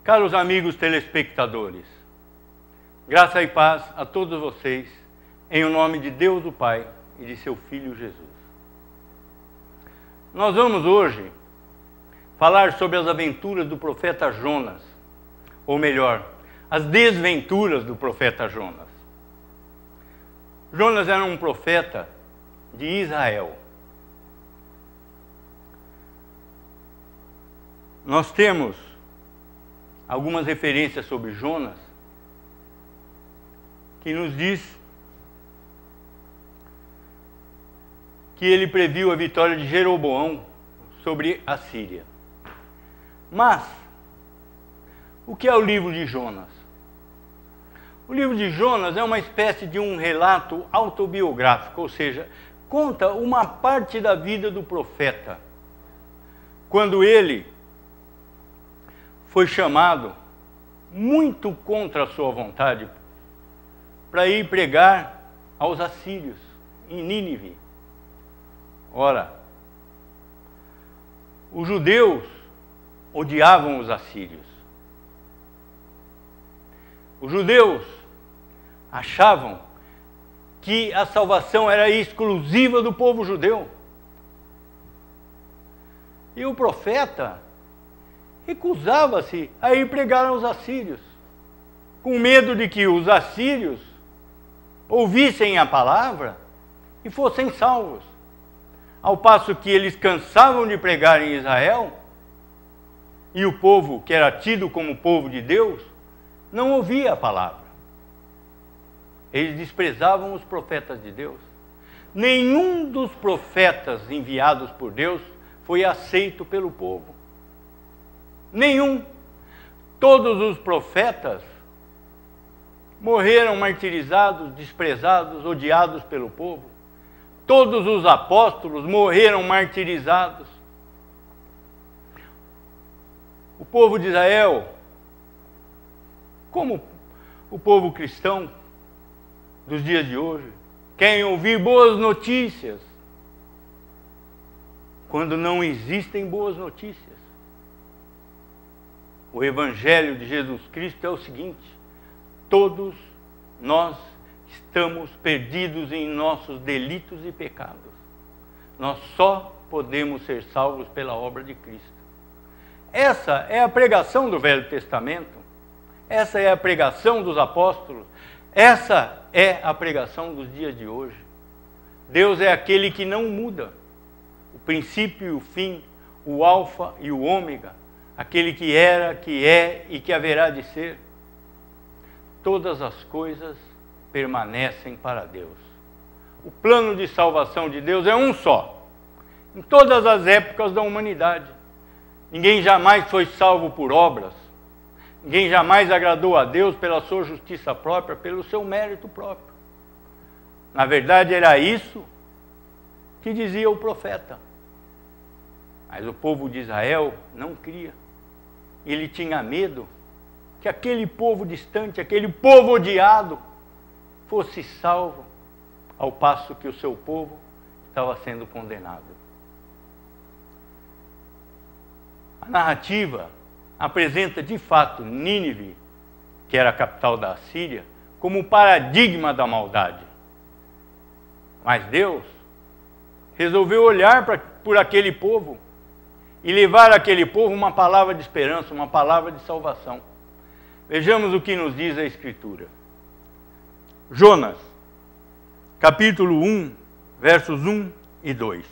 Caros amigos telespectadores, graça e paz a todos vocês, em o nome de Deus o Pai e de seu Filho Jesus. Nós vamos hoje falar sobre as aventuras do profeta Jonas, ou melhor, as desventuras do profeta Jonas. Jonas era um profeta de Israel. Nós temos algumas referências sobre Jonas que nos diz que ele previu a vitória de Jeroboão sobre a Síria. Mas, o que é o livro de Jonas? O livro de Jonas é uma espécie de um relato autobiográfico, ou seja, conta uma parte da vida do profeta, quando ele foi chamado, muito contra a sua vontade, para ir pregar aos assírios, em Nínive. Ora, os judeus odiavam os assírios. Os judeus achavam que a salvação era exclusiva do povo judeu. E o profeta recusava-se a ir pregar aos assírios, com medo de que os assírios ouvissem a palavra e fossem salvos. Ao passo que eles cansavam de pregar em Israel, e o povo, que era tido como povo de Deus, não ouvia a palavra. Eles desprezavam os profetas de Deus. Nenhum dos profetas enviados por Deus foi aceito pelo povo. Nenhum. Todos os profetas morreram martirizados, desprezados, odiados pelo povo. Todos os apóstolos morreram martirizados. O povo de Israel, como o povo cristão dos dias de hoje, querem ouvir boas notícias, quando não existem boas notícias. O Evangelho de Jesus Cristo é o seguinte: todos nós estamos perdidos em nossos delitos e pecados. Nós só podemos ser salvos pela obra de Cristo. Essa é a pregação do Velho Testamento. Essa é a pregação dos apóstolos. Essa é a pregação dos dias de hoje. Deus é aquele que não muda. O princípio e o fim, o alfa e o ômega, aquele que era, que é e que haverá de ser. Todas as coisas permanecem para Deus. O plano de salvação de Deus é um só, em todas as épocas da humanidade. Ninguém jamais foi salvo por obras. Ninguém jamais agradou a Deus pela sua justiça própria, pelo seu mérito próprio. Na verdade, era isso que dizia o profeta. Mas o povo de Israel não cria. Ele tinha medo que aquele povo distante, aquele povo odiado, fosse salvo, ao passo que o seu povo estava sendo condenado. A narrativa apresenta de fato Nínive, que era a capital da Assíria, como um paradigma da maldade. Mas Deus resolveu olhar por aquele povo e levar àquele povo uma palavra de esperança, uma palavra de salvação. Vejamos o que nos diz a Escritura. Jonas, capítulo 1, versos 1 e 2.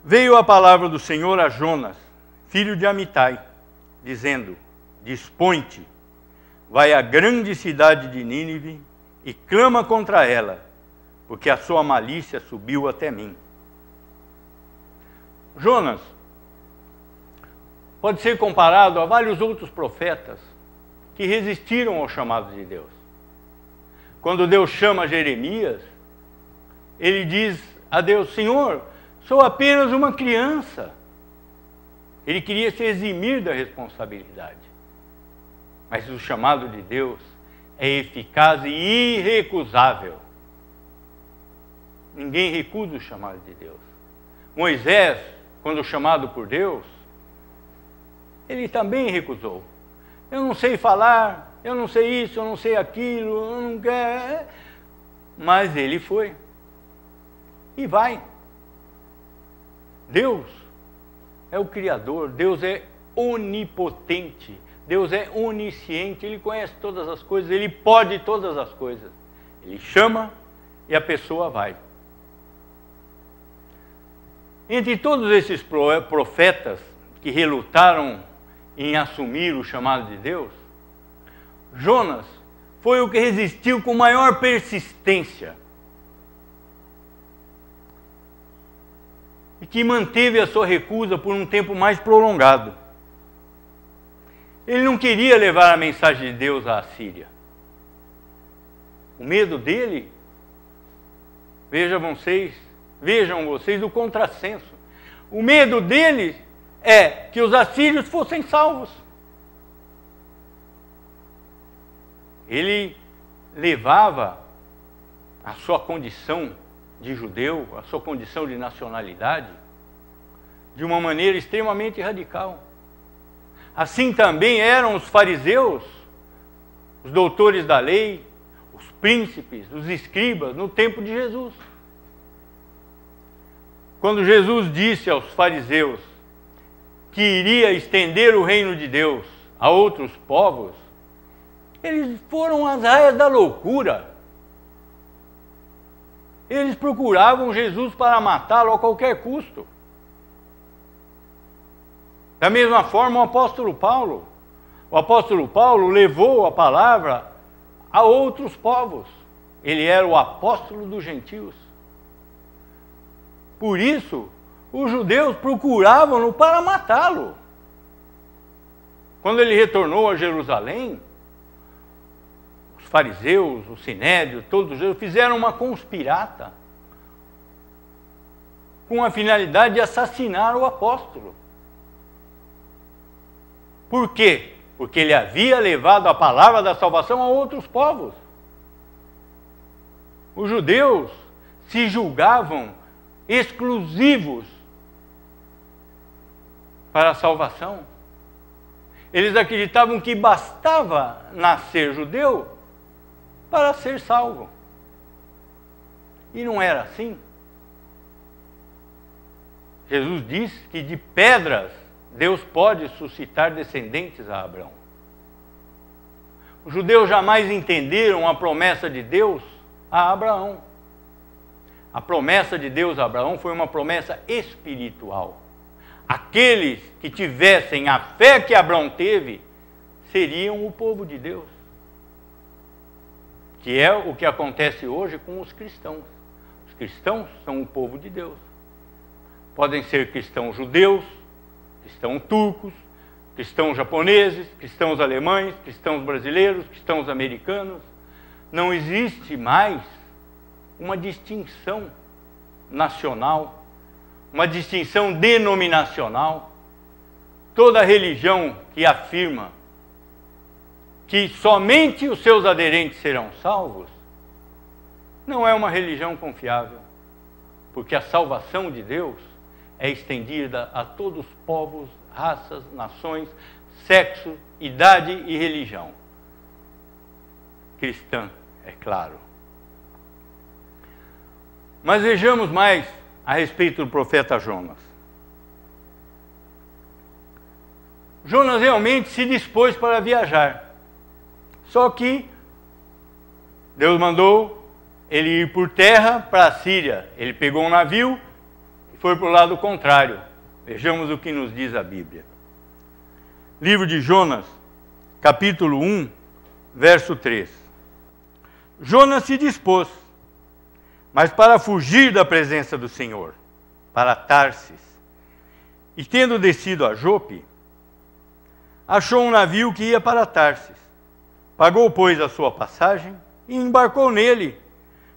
Veio a palavra do Senhor a Jonas, filho de Amitai, dizendo: Dispõe-te, vai à grande cidade de Nínive e clama contra ela, porque a sua malícia subiu até mim. Jonas pode ser comparado a vários outros profetas que resistiram ao chamado de Deus. Quando Deus chama Jeremias, ele diz a Deus: Senhor, sou apenas uma criança. Ele queria se eximir da responsabilidade. Mas o chamado de Deus é eficaz e irrecusável. Ninguém recusa o chamado de Deus. Moisés, quando chamado por Deus, ele também recusou. Eu não sei falar, eu não sei isso, eu não sei aquilo, eu não quero. Mas ele foi. E vai. Deus é o Criador, Deus é onipotente, Deus é onisciente, Ele conhece todas as coisas, Ele pode todas as coisas. Ele chama e a pessoa vai. Entre todos esses profetas que relutaram em assumir o chamado de Deus, Jonas foi o que resistiu com maior persistência e que manteve a sua recusa por um tempo mais prolongado. Ele não queria levar a mensagem de Deus à Síria. O medo dele, vejam vocês o contrassenso. O medo dele é que os assírios fossem salvos. Ele levava a sua condição de judeu, a sua condição de nacionalidade, de uma maneira extremamente radical. Assim também eram os fariseus, os doutores da lei, os príncipes, os escribas, no tempo de Jesus. Quando Jesus disse aos fariseus que iria estender o reino de Deus a outros povos, eles foram às raias da loucura. Eles procuravam Jesus para matá-lo a qualquer custo. Da mesma forma, o apóstolo Paulo levou a palavra a outros povos. Ele era o apóstolo dos gentios. Por isso, os judeus procuravam-no para matá-lo. Quando ele retornou a Jerusalém, os fariseus, o sinédrio, todos os judeus fizeram uma conspirata com a finalidade de assassinar o apóstolo. Por quê? Porque ele havia levado a palavra da salvação a outros povos. Os judeus se julgavam exclusivos para a salvação. Eles acreditavam que bastava nascer judeu para ser salvo. E não era assim. Jesus disse que de pedras Deus pode suscitar descendentes a Abraão. Os judeus jamais entenderam a promessa de Deus a Abraão. A promessa de Deus a Abraão foi uma promessa espiritual. Aqueles que tivessem a fé que Abraão teve, seriam o povo de Deus. Que é o que acontece hoje com os cristãos. Os cristãos são o povo de Deus. Podem ser cristãos judeus, cristãos turcos, cristãos japoneses, cristãos alemães, cristãos brasileiros, cristãos americanos. Não existe mais uma distinção nacional, uma distinção denominacional. Toda religião que afirma que somente os seus aderentes serão salvos, não é uma religião confiável, porque a salvação de Deus é estendida a todos os povos, raças, nações, sexo, idade e religião. Cristã, é claro. Mas vejamos mais a respeito do profeta Jonas. Jonas realmente se dispôs para viajar. Só que Deus mandou ele ir por terra para a Síria. Ele pegou um navio e foi para o lado contrário. Vejamos o que nos diz a Bíblia. Livro de Jonas, capítulo 1, verso 3. Jonas se dispôs, mas para fugir da presença do Senhor, para Tarsis. E tendo descido a Jope, achou um navio que ia para Tarsis. Pagou, pois, a sua passagem e embarcou nele,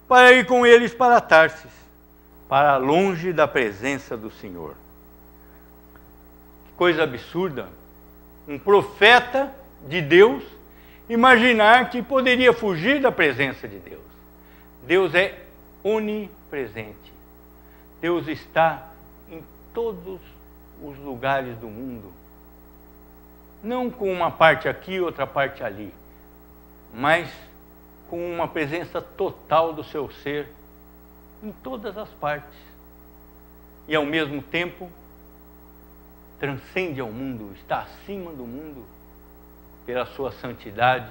para ir com eles para Tarsis, para longe da presença do Senhor. Que coisa absurda! Um profeta de Deus imaginar que poderia fugir da presença de Deus. Deus é onipresente. Deus está em todos os lugares do mundo. não com uma parte aqui, outra parte ali, mas com uma presença total do seu ser em todas as partes. E ao mesmo tempo, transcende ao mundo, está acima do mundo, pela sua santidade,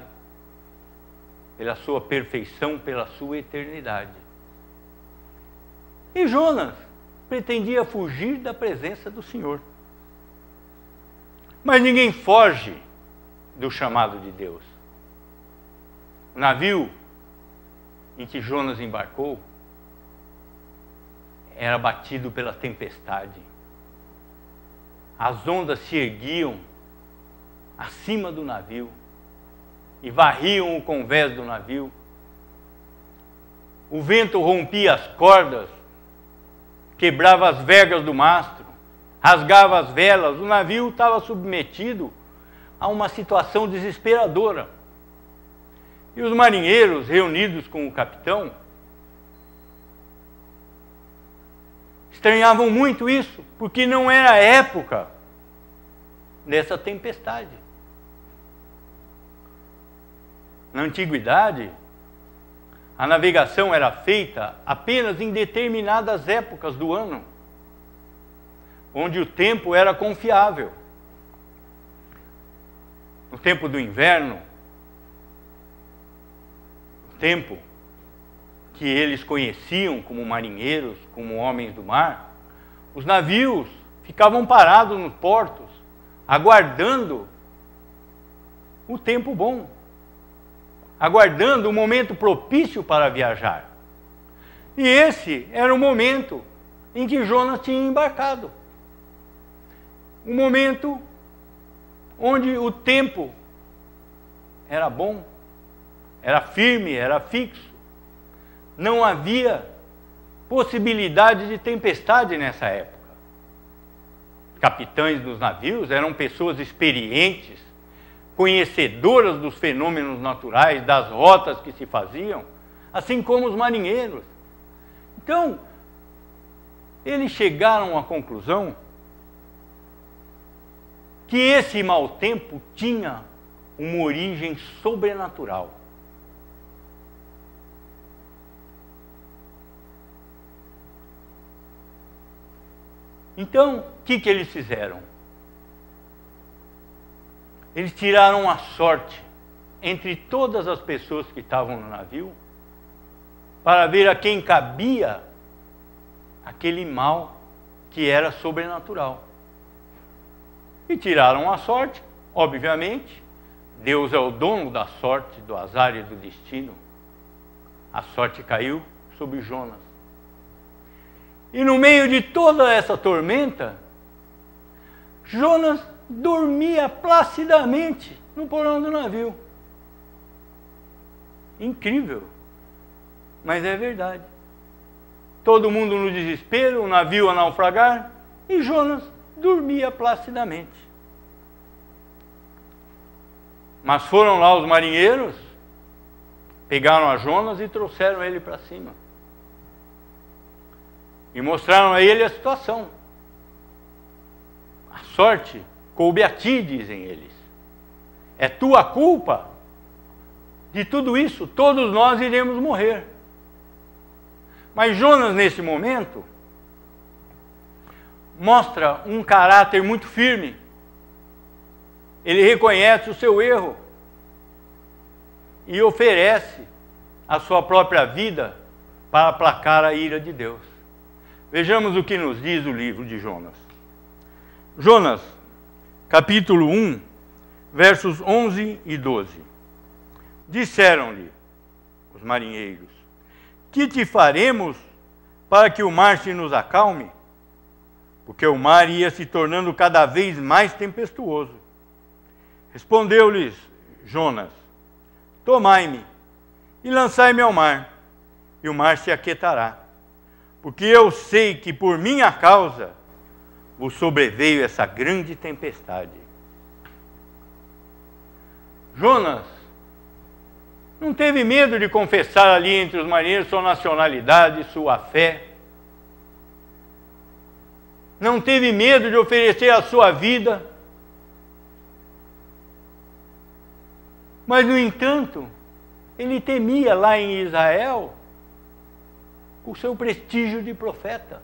pela sua perfeição, pela sua eternidade. E Jonas pretendia fugir da presença do Senhor. Mas ninguém foge do chamado de Deus. O navio em que Jonas embarcou era batido pela tempestade. As ondas se erguiam acima do navio e varriam o convés do navio. O vento rompia as cordas, quebrava as vergas do mastro, rasgava as velas. O navio estava submetido a uma situação desesperadora. E os marinheiros, reunidos com o capitão, estranhavam muito isso, porque não era a época dessa tempestade. Na antiguidade, a navegação era feita apenas em determinadas épocas do ano, onde o tempo era confiável. No tempo do inverno, o tempo que eles conheciam como marinheiros, como homens do mar, os navios ficavam parados nos portos, aguardando o tempo bom, aguardando o momento propício para viajar. E esse era o momento em que Jonas tinha embarcado. Um momento onde o tempo era bom, era firme, era fixo. Não havia possibilidade de tempestade nessa época. Capitães dos navios eram pessoas experientes, conhecedoras dos fenômenos naturais, das rotas que se faziam, assim como os marinheiros. Então, eles chegaram à conclusão que esse mau tempo tinha uma origem sobrenatural. Então, o que eles fizeram? Eles tiraram a sorte entre todas as pessoas que estavam no navio para ver a quem cabia aquele mal que era sobrenatural. E tiraram a sorte, obviamente. Deus é o dono da sorte, do azar e do destino. A sorte caiu sobre Jonas. E no meio de toda essa tormenta, Jonas dormia placidamente no porão do navio. Incrível, mas é verdade. Todo mundo no desespero, o navio a naufragar, e Jonas dormia placidamente. Mas foram lá os marinheiros, pegaram a Jonas e trouxeram ele para cima. E mostraram a ele a situação. A sorte coube a ti, dizem eles. É tua culpa. De tudo isso, todos nós iremos morrer. Mas Jonas, nesse momento, mostra um caráter muito firme. Ele reconhece o seu erro e oferece a sua própria vida para aplacar a ira de Deus. Vejamos o que nos diz o livro de Jonas. Jonas, capítulo 1, versos 11 e 12. Disseram-lhe os marinheiros: que te faremos para que o mar se nos acalme? Porque o mar ia se tornando cada vez mais tempestuoso. Respondeu-lhes Jonas: tomai-me e lançai-me ao mar, e o mar se aquietará. Porque eu sei que por minha causa vos sobreveio essa grande tempestade. Jonas não teve medo de confessar ali entre os marinheiros sua nacionalidade, sua fé. Não teve medo de oferecer a sua vida. Mas, no entanto, ele temia lá em Israel o seu prestígio de profeta.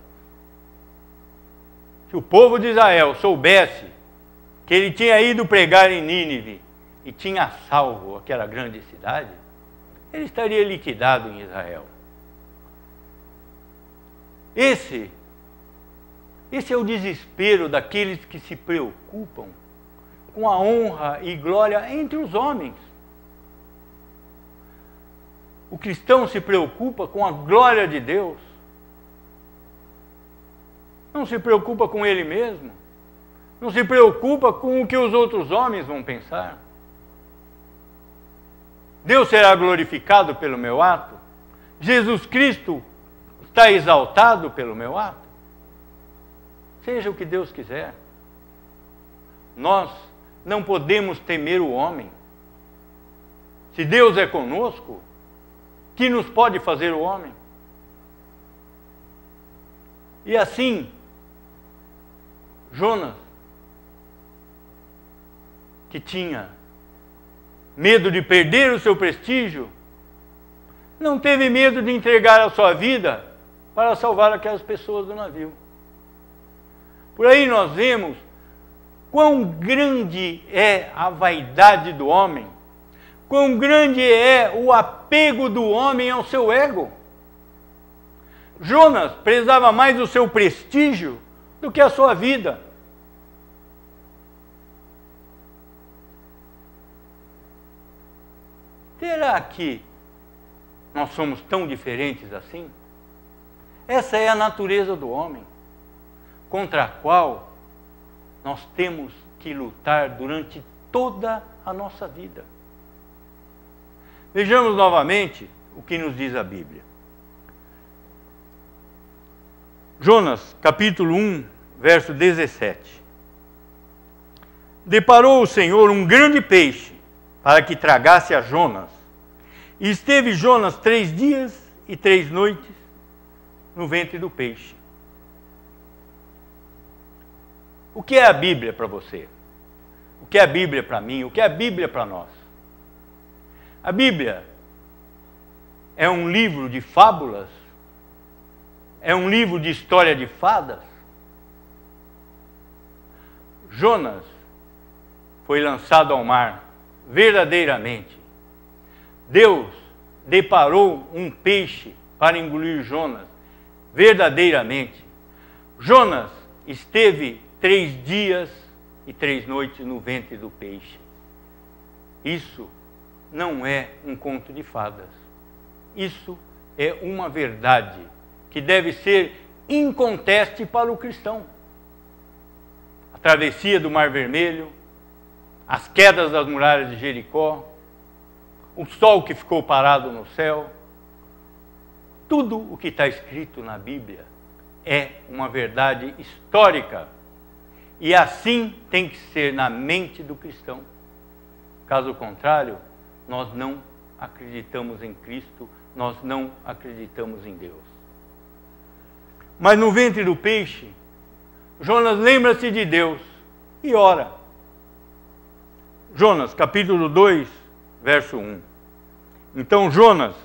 Se o povo de Israel soubesse que ele tinha ido pregar em Nínive e tinha salvo aquela grande cidade, ele estaria liquidado em Israel. Esse é o desespero daqueles que se preocupam com a honra e glória entre os homens. O cristão se preocupa com a glória de Deus. Não se preocupa com ele mesmo. Não se preocupa com o que os outros homens vão pensar. Deus será glorificado pelo meu ato? Jesus Cristo está exaltado pelo meu ato? Seja o que Deus quiser. Nós não podemos temer o homem. Se Deus é conosco, que nos pode fazer o homem? E assim, Jonas, que tinha medo de perder o seu prestígio, não teve medo de entregar a sua vida para salvar aquelas pessoas do navio. Por aí nós vemos quão grande é a vaidade do homem, quão grande é o apego do homem ao seu ego. Jonas prezava mais o seu prestígio do que a sua vida. Será que nós somos tão diferentes assim? Essa é a natureza do homem, contra a qual nós temos que lutar durante toda a nossa vida. Vejamos novamente o que nos diz a Bíblia. Jonas, capítulo 1, verso 17. Deparou o Senhor um grande peixe para que tragasse a Jonas. E esteve Jonas 3 dias e 3 noites no ventre do peixe. O que é a Bíblia para você? O que é a Bíblia para mim? O que é a Bíblia para nós? A Bíblia é um livro de fábulas? É um livro de história de fadas? Jonas foi lançado ao mar, verdadeiramente. Deus deparou um peixe para engolir Jonas, verdadeiramente. Jonas esteve 3 dias e 3 noites no ventre do peixe. Isso não é um conto de fadas. Isso é uma verdade que deve ser inconteste para o cristão. A travessia do Mar Vermelho, as quedas das muralhas de Jericó, o sol que ficou parado no céu, tudo o que está escrito na Bíblia é uma verdade histórica. E assim tem que ser na mente do cristão. Caso contrário, nós não acreditamos em Cristo, nós não acreditamos em Deus. Mas no ventre do peixe, Jonas lembra-se de Deus e ora. Jonas, capítulo 2, verso 1. Então Jonas,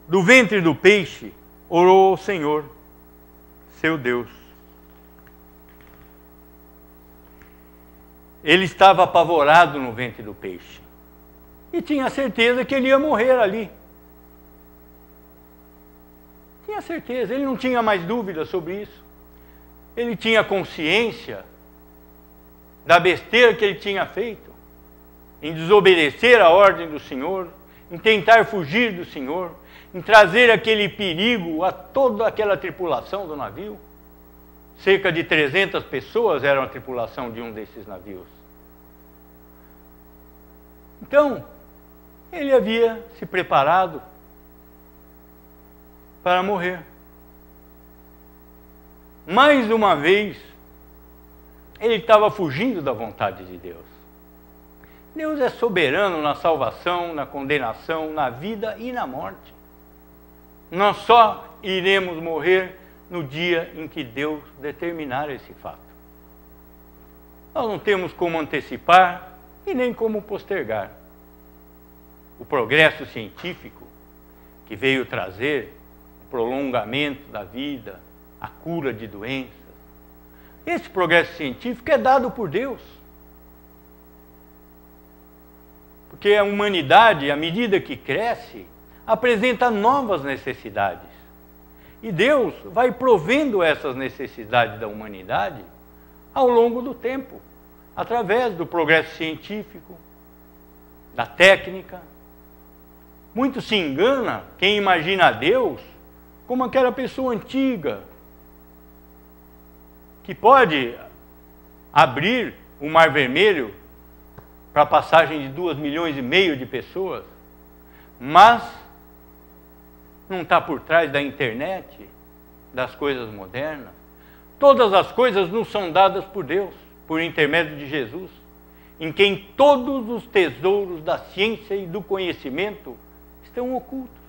do ventre do peixe, orou ao Senhor, seu Deus. Ele estava apavorado no ventre do peixe e tinha certeza que ele ia morrer ali. Tinha certeza, ele não tinha mais dúvida sobre isso. Ele tinha consciência da besteira que ele tinha feito, em desobedecer a ordem do Senhor, em tentar fugir do Senhor, em trazer aquele perigo a toda aquela tripulação do navio. Cerca de 300 pessoas eram a tripulação de um desses navios. Então, ele havia se preparado para morrer. Mais uma vez, ele estava fugindo da vontade de Deus. Deus é soberano na salvação, na condenação, na vida e na morte. Nós só iremos morrer no dia em que Deus determinar esse fato. Nós não temos como antecipar e nem como postergar. o progresso científico que veio trazer o prolongamento da vida, a cura de doenças. Esse progresso científico é dado por Deus. Porque a humanidade, à medida que cresce, apresenta novas necessidades. E Deus vai provendo essas necessidades da humanidade ao longo do tempo, através do progresso científico, da técnica. Muito se engana quem imagina Deus como aquela pessoa antiga, que pode abrir o Mar Vermelho para a passagem de 2,5 milhões de pessoas, mas não está por trás da internet, das coisas modernas. Todas as coisas nos são dadas por Deus, por intermédio de Jesus, em quem todos os tesouros da ciência e do conhecimento estão ocultos.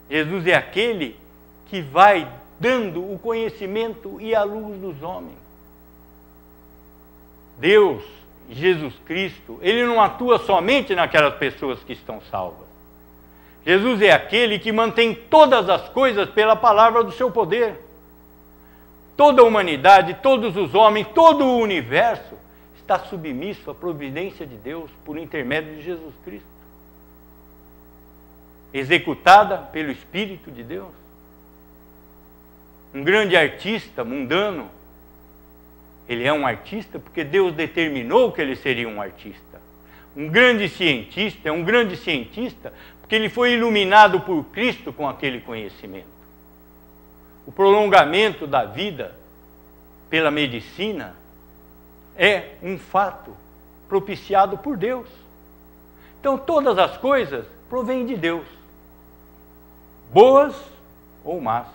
Jesus é aquele que vai dando o conhecimento e a luz dos homens. Deus, Jesus Cristo, Ele não atua somente naquelas pessoas que estão salvas. Jesus é aquele que mantém todas as coisas pela palavra do seu poder. Toda a humanidade, todos os homens, todo o universo está submisso à providência de Deus por intermédio de Jesus Cristo, executada pelo Espírito de Deus. Um grande artista mundano, ele é um artista porque Deus determinou que ele seria um artista. Um grande cientista é um grande cientista porque ele foi iluminado por Cristo com aquele conhecimento. O prolongamento da vida pela medicina é um fato propiciado por Deus. Então todas as coisas provêm de Deus, boas ou más.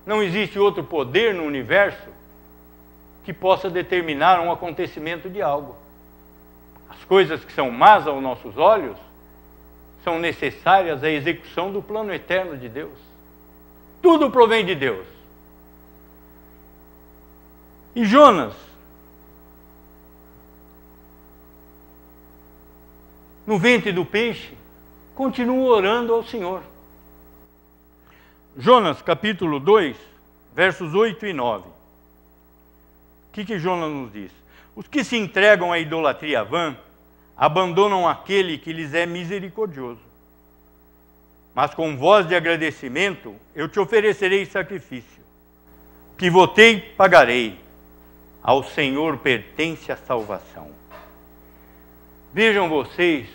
Não existe outro poder no universo que possa determinar um acontecimento de algo. As coisas que são más aos nossos olhos são necessárias à execução do plano eterno de Deus. Tudo provém de Deus. E Jonas, no ventre do peixe, continua orando ao Senhor. Jonas, capítulo 2, versos 8 e 9. O que Jonas nos diz? Os que se entregam à idolatria vã abandonam aquele que lhes é misericordioso. Mas com voz de agradecimento eu te oferecerei sacrifício. Que votei, pagarei. Ao Senhor pertence a salvação. Vejam vocês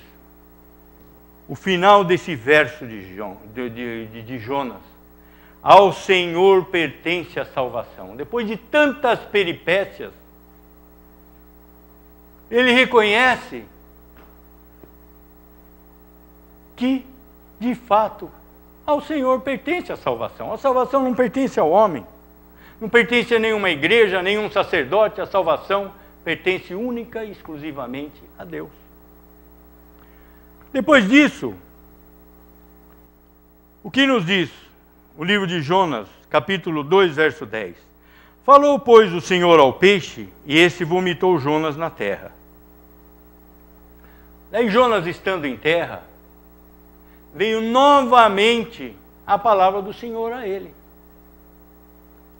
o final desse verso de Jonas. Ao Senhor pertence a salvação. Depois de tantas peripécias, ele reconhece que, de fato, ao Senhor pertence a salvação. A salvação não pertence ao homem, não pertence a nenhuma igreja, a nenhum sacerdote. A salvação pertence única e exclusivamente a Deus. Depois disso, o que nos diz o livro de Jonas, capítulo 2, verso 10? Falou, pois, o Senhor ao peixe, e esse vomitou Jonas na terra. Daí Jonas, estando em terra, veio novamente a palavra do Senhor a ele.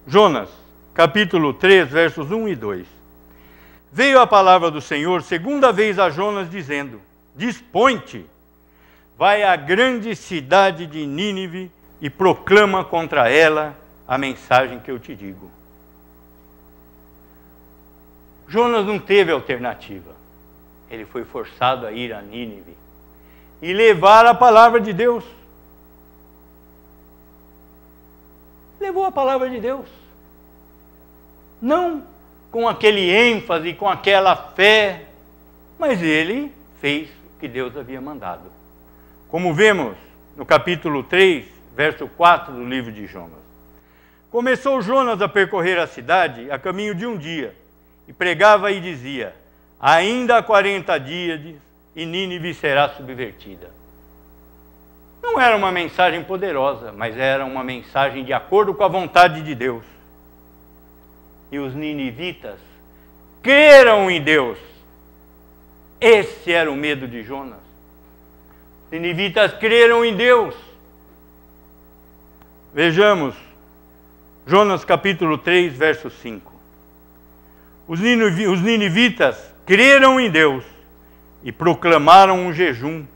Jonas, capítulo 3, versos 1 e 2. Veio a palavra do Senhor segunda vez a Jonas, dizendo: Dispõe-te, vai à grande cidade de Nínive e proclama contra ela a mensagem que eu te digo. Jonas não teve alternativa. Ele foi forçado a ir a Nínive e levar a palavra de Deus. Levou a palavra de Deus. Não com aquele ênfase, com aquela fé, mas ele fez o que Deus havia mandado. Como vemos no capítulo 3, verso 4 do livro de Jonas. Começou Jonas a percorrer a cidade a caminho de um dia, e pregava e dizia: ainda há 40 dias e Nínive será subvertida. Não era uma mensagem poderosa, mas era uma mensagem de acordo com a vontade de Deus. E os ninivitas creram em Deus. Esse era o medo de Jonas. Os ninivitas creram em Deus. Vejamos, Jonas capítulo 3, verso 5. Os ninivitas creram em Deus e proclamaram um jejum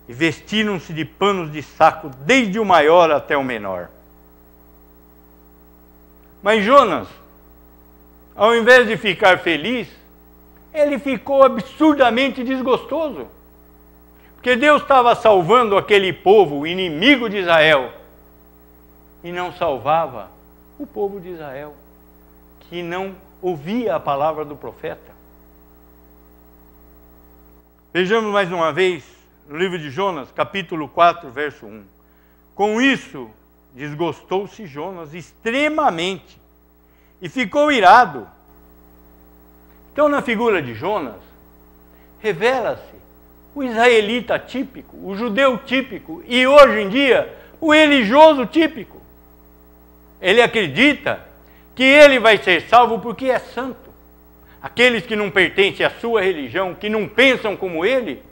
e vestiram-se de panos de saco, desde o maior até o menor. Mas Jonas, ao invés de ficar feliz, ele ficou absurdamente desgostoso. Porque Deus estava salvando aquele povo, o inimigo de Israel, e não salvava o povo de Israel, que não ouvia a palavra do profeta. Vejamos mais uma vez no livro de Jonas, capítulo 4, verso 1. Com isso, desgostou-se Jonas extremamente e ficou irado. Então, na figura de Jonas, revela-se o israelita típico, o judeu típico e, hoje em dia, o religioso típico. Ele acredita que ele vai ser salvo porque é santo. Aqueles que não pertencem à sua religião, que não pensam como ele,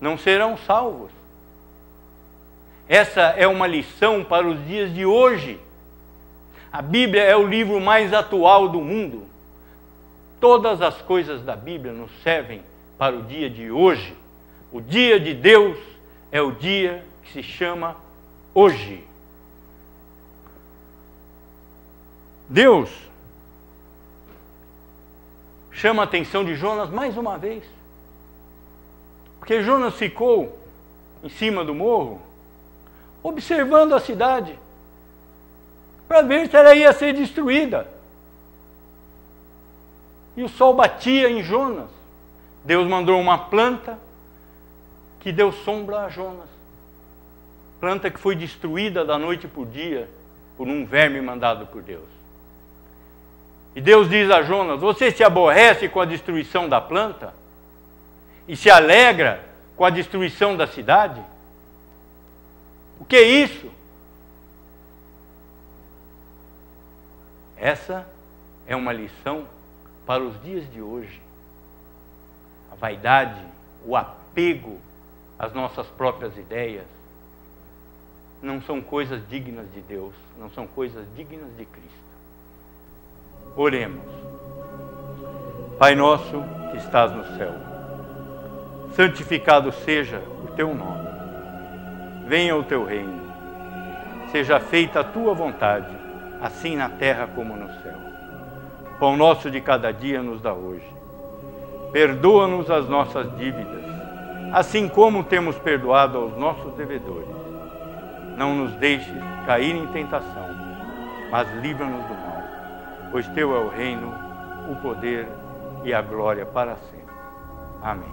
não serão salvos. Essa é uma lição para os dias de hoje. A Bíblia é o livro mais atual do mundo. Todas as coisas da Bíblia nos servem para o dia de hoje. O dia de Deus é o dia que se chama hoje. Deus chama a atenção de Jonas mais uma vez. Porque Jonas ficou em cima do morro, observando a cidade, para ver se ela ia ser destruída. E o sol batia em Jonas. Deus mandou uma planta que deu sombra a Jonas. Planta que foi destruída da noite por dia por um verme mandado por Deus. E Deus diz a Jonas: você se aborrece com a destruição da planta? E se alegra com a destruição da cidade? O que é isso? Essa é uma lição para os dias de hoje. A vaidade, o apego às nossas próprias ideias, não são coisas dignas de Deus, não são coisas dignas de Cristo. Oremos. Pai nosso que estás no céu, santificado seja o teu nome. Venha o teu reino. Seja feita a tua vontade, assim na terra como no céu. O pão nosso de cada dia nos dá hoje. Perdoa-nos as nossas dívidas, assim como temos perdoado aos nossos devedores. Não nos deixes cair em tentação, mas livra-nos do mal. Pois teu é o reino, o poder e a glória para sempre. Amém.